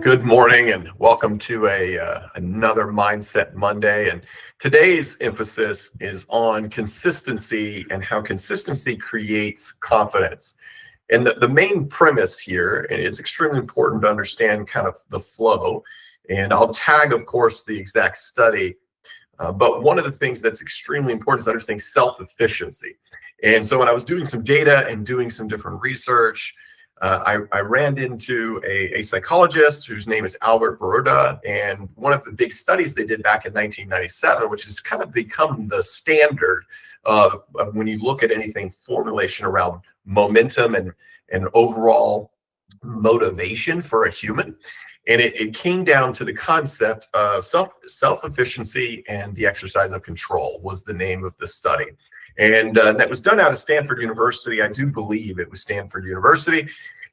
Good morning and welcome to another Mindset Monday. And today's emphasis is on consistency and how consistency creates confidence. And the main premise here, and it's extremely important to understand kind of the flow, and I'll tag, of course, the exact study. But one of the things that's extremely important is understanding self-efficacy. And so when I was doing some data and doing some different research, I ran into a psychologist whose name is Albert Baruda, and one of the big studies they did back in 1997, which has kind of become the standard when you look at anything formulation around momentum and overall motivation for a human. And it came down to the concept of self-efficacy and the exercise of control was the name of the study. And that was done out of Stanford University. I do believe it was Stanford University.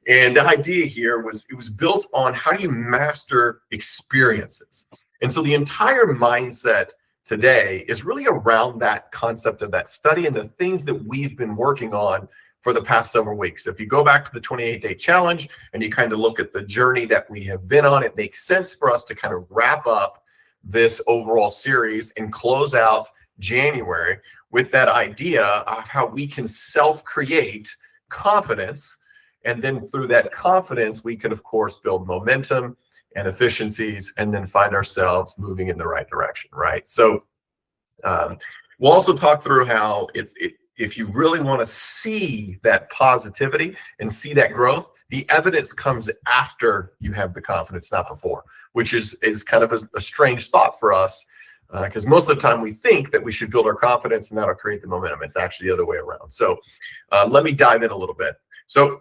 And the idea here was it was built on how do you master experiences. And so the entire mindset today is really around that concept of that study and the things that we've been working on for the past several weeks. If you go back to the 28-day challenge and you kind of look at the journey that we have been on, it makes sense for us to kind of wrap up this overall series and close out January with that idea of how we can self-create confidence. And then through that confidence, we can, of course, build momentum and efficiencies and then find ourselves moving in the right direction, right? So we'll also talk through how if you really want to see that positivity and see that growth, the evidence comes after you have the confidence, not before, which is kind of a strange thought for us. Because most of the time we think that we should build our confidence and that'll create the momentum. It's actually the other way around. So let me dive in a little bit. So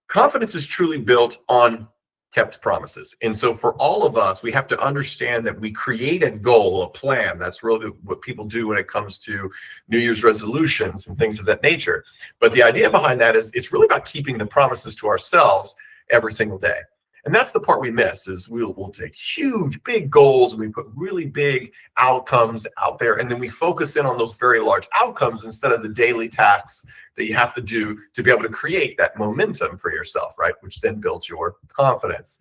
confidence is truly built on kept promises. And so for all of us, we have to understand that we create a goal, a plan. That's really what people do when it comes to New Year's resolutions and things of that nature. But the idea behind that is it's really about keeping the promises to ourselves every single day. And that's the part we miss is we'll take huge, big goals and we put really big outcomes out there. And then we focus in on those very large outcomes instead of the daily tasks that you have to do to be able to create that momentum for yourself, right? Which then builds your confidence.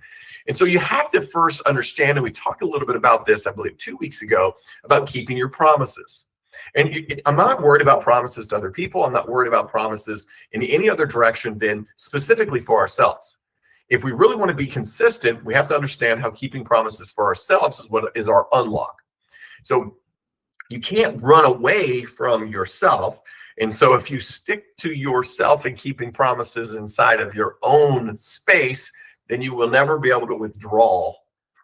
And so you have to first understand, and we talked a little bit about this, I believe 2 weeks ago, about keeping your promises. And I'm not worried about promises to other people. I'm not worried about promises in any other direction than specifically for ourselves. If we really want to be consistent, we have to understand how keeping promises for ourselves is what is our unlock. So you can't run away from yourself. And so if you stick to yourself and keeping promises inside of your own space, then you will never be able to withdraw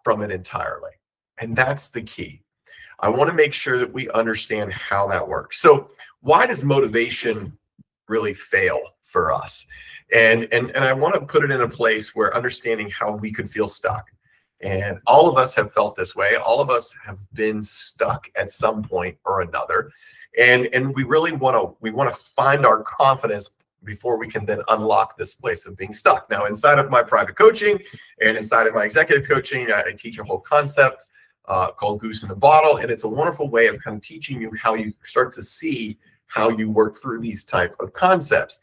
from it entirely. And that's the key. I want to make sure that we understand how that works. So why does motivation really fail for us? And I want to put it in a place where understanding how we could feel stuck. And all of us have felt this way. All of us have been stuck at some point or another. And we really want to find our confidence before we can then unlock this place of being stuck. Now, inside of my private coaching and inside of my executive coaching, I teach a whole concept called Goose in a Bottle. And it's a wonderful way of kind of teaching you how you start to see how you work through these type of concepts.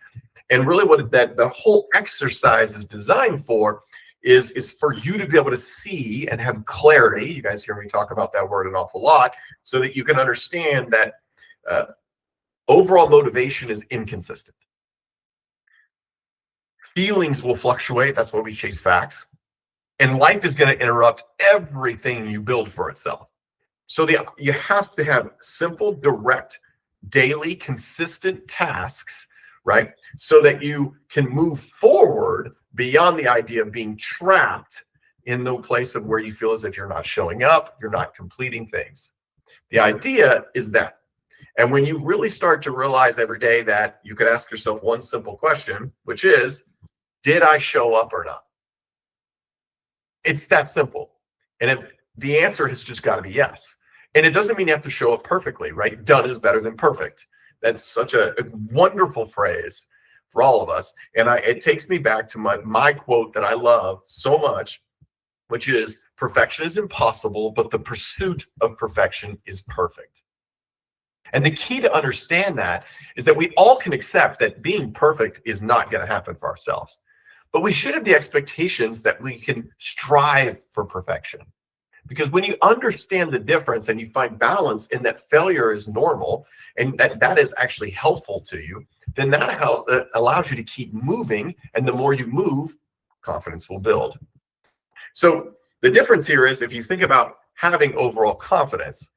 And really what the whole exercise is designed for is for you to be able to see and have clarity. You guys hear me talk about that word an awful lot, so that you can understand that overall motivation is inconsistent. Feelings will fluctuate. That's why we chase facts. And life is going to interrupt everything you build for itself. So you have to have simple, direct, daily, consistent tasks, right? So that you can move forward beyond the idea of being trapped in the place of where you feel as if you're not showing up, you're not completing things. The idea is that. And when you really start to realize every day that you could ask yourself one simple question, which is, did I show up or not? It's that simple. And if the answer has just got to be yes. And it doesn't mean you have to show up perfectly, right? Done is better than perfect. That's such a wonderful phrase for all of us. And it takes me back to my quote that I love so much, which is, perfection is impossible, but the pursuit of perfection is perfect. And the key to understand that is that we all can accept that being perfect is not going to happen for ourselves. But we should have the expectations that we can strive for perfection. Because when you understand the difference and you find balance in that failure is normal and that is actually helpful to you, then that allows you to keep moving. And the more you move, confidence will build. So the difference here is if you think about having overall confidence,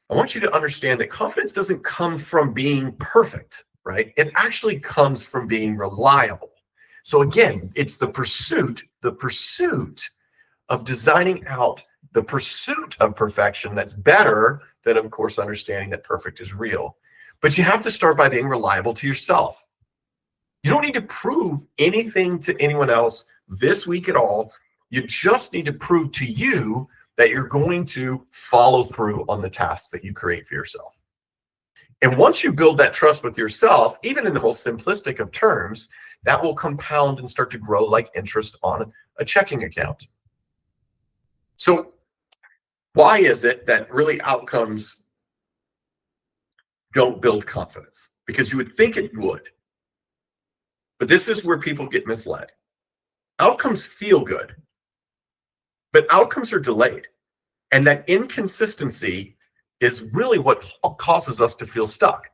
I want you to understand that confidence doesn't come from being perfect, right? It actually comes from being reliable. So again, it's the pursuit of designing out the pursuit of perfection that's better than, of course, understanding that perfect is real. But you have to start by being reliable to yourself. You don't need to prove anything to anyone else this week at all. You just need to prove to you that you're going to follow through on the tasks that you create for yourself. And once you build that trust with yourself, even in the most simplistic of terms, that will compound and start to grow like interest on a checking account. So why is it that really outcomes don't build confidence? Because you would think it would. But this is where people get misled. Outcomes feel good, but outcomes are delayed. And that inconsistency is really what causes us to feel stuck.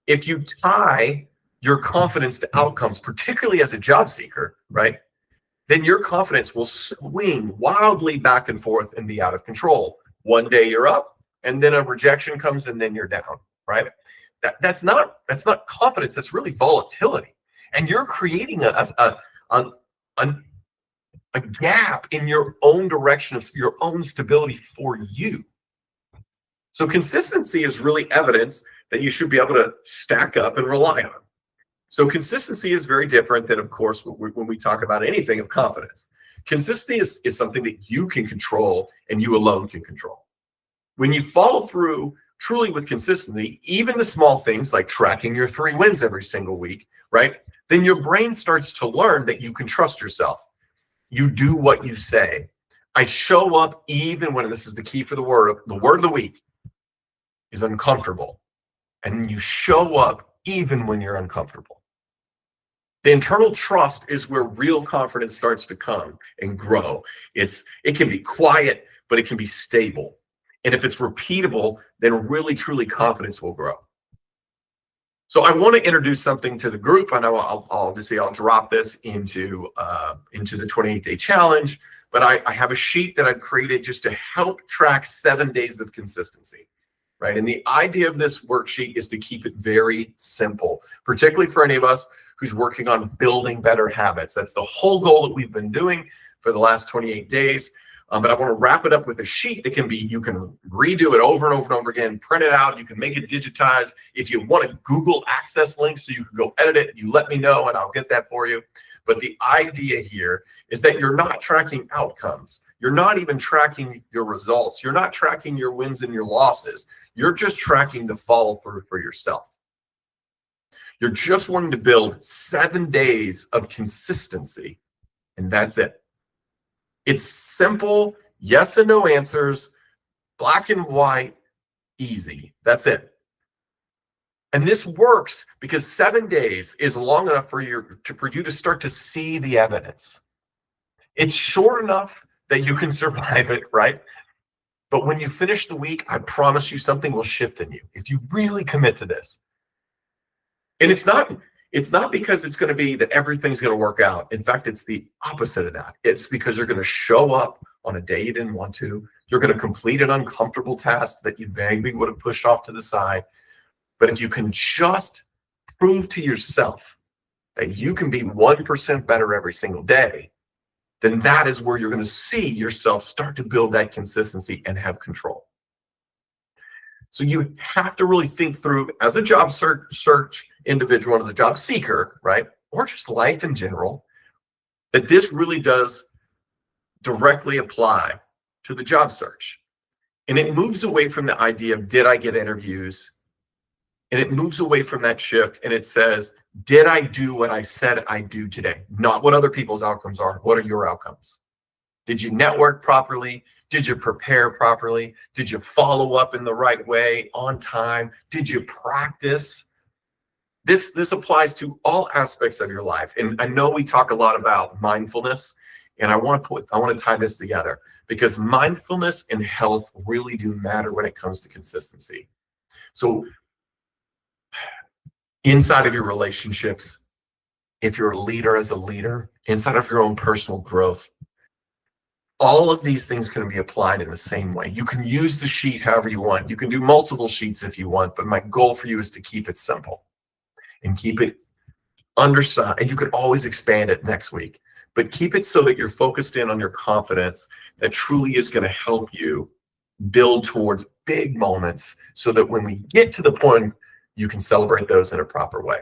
If you tie your confidence to outcomes, particularly as a job seeker, right, then your confidence will swing wildly back and forth and be out of control. One day you're up, and then a rejection comes, and then you're down, right? That's not confidence. That's really volatility, and you're creating a gap in your own direction of your own stability for you. So consistency is really evidence that you should be able to stack up and rely on. So consistency is very different than, of course, when we talk about anything of confidence. Consistency is something that you can control and you alone can control. When you follow through truly with consistency, even the small things like tracking your 3 wins every single week, right? Then your brain starts to learn that you can trust yourself. You do what you say. I show up even when, this is the key for the word of the week, is uncomfortable. And you show up even when you're uncomfortable. The internal trust is where real confidence starts to come and grow. It can be quiet, but it can be stable. And if it's repeatable, then really, truly confidence will grow. So I want to introduce something to the group. I know I'll drop this into the 28-day challenge, but I have a sheet that I've created just to help track 7 days of consistency. Right. And the idea of this worksheet is to keep it very simple, particularly for any of us who's working on building better habits. That's the whole goal that we've been doing for the last 28 days. But I want to wrap it up with a sheet that you can redo it over and over and over again, print it out. You can make it digitized. If you want a Google access link so you can go edit it, you let me know and I'll get that for you. But the idea here is that you're not tracking outcomes. You're not even tracking your results. You're not tracking your wins and your losses. You're just tracking the follow through for yourself. You're just wanting to build 7 days of consistency, and that's it. It's simple, yes and no answers, black and white, easy. That's it. And this works because 7 days is long enough for you to start to see the evidence. It's short enough that you can survive it, right? But when you finish the week, I promise you something will shift in you if you really commit to this. And it's not because it's going to be that everything's going to work out. In fact, it's the opposite of that. It's because you're going to show up on a day you didn't want to. You're going to complete an uncomfortable task that you maybe would have pushed off to the side. But if you can just prove to yourself that you can be 1% better every single day, then that is where you're going to see yourself start to build that consistency and have control. So you have to really think through, as a job search individual, as a job seeker, right, or just life in general, that this really does directly apply to the job search. And it moves away from the idea of, did I get interviews? And it moves away from that shift, and it says, did I do what I said I'd do today? Not what other people's outcomes are. What are your outcomes? Did you network properly? Did you prepare properly? Did you follow up in the right way, on time? Did you practice? This applies to all aspects of your life. And I know we talk a lot about mindfulness, and I want to tie this together because mindfulness and health really do matter when it comes to consistency. So inside of your relationships, if you're a leader, as a leader, inside of your own personal growth, all of these things can be applied in the same way. You can use the sheet however you want. You can do multiple sheets if you want, but my goal for you is to keep it simple and keep it undersized. And you could always expand it next week, but keep it so that you're focused in on your confidence that truly is going to help you build towards big moments so that when we get to the point, you can celebrate those in a proper way.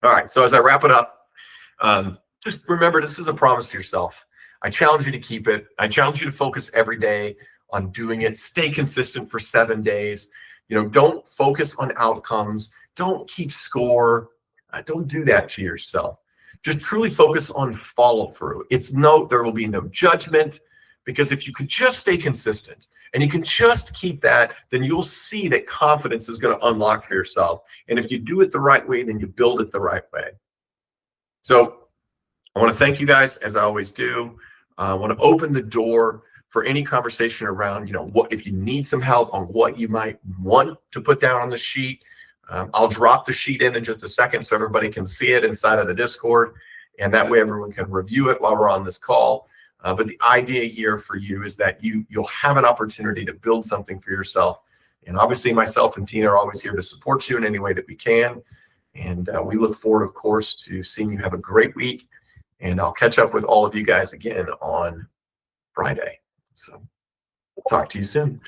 All right, so as I wrap it up, just remember, this is a promise to yourself. I challenge you to keep it. I challenge you to focus every day on doing it. Stay consistent for 7 days. Don't focus on outcomes. Don't keep score. Don't do that to yourself. Just truly focus on follow through. There will be no judgment, because if you could just stay consistent and you can just keep that, then you'll see that confidence is going to unlock for yourself. And if you do it the right way, then you build it the right way. So I want to thank you guys, as I always do. I want to open the door for any conversation around, what if you need some help on what you might want to put down on the sheet. I'll drop the sheet in just a second so everybody can see it inside of the Discord, and that way everyone can review it while we're on this call. But the idea here for you is that you'll have an opportunity to build something for yourself. And obviously myself and Tina are always here to support you in any way that we can. And we look forward, of course, to seeing you have a great week. And I'll catch up with all of you guys again on Friday. So talk to you soon.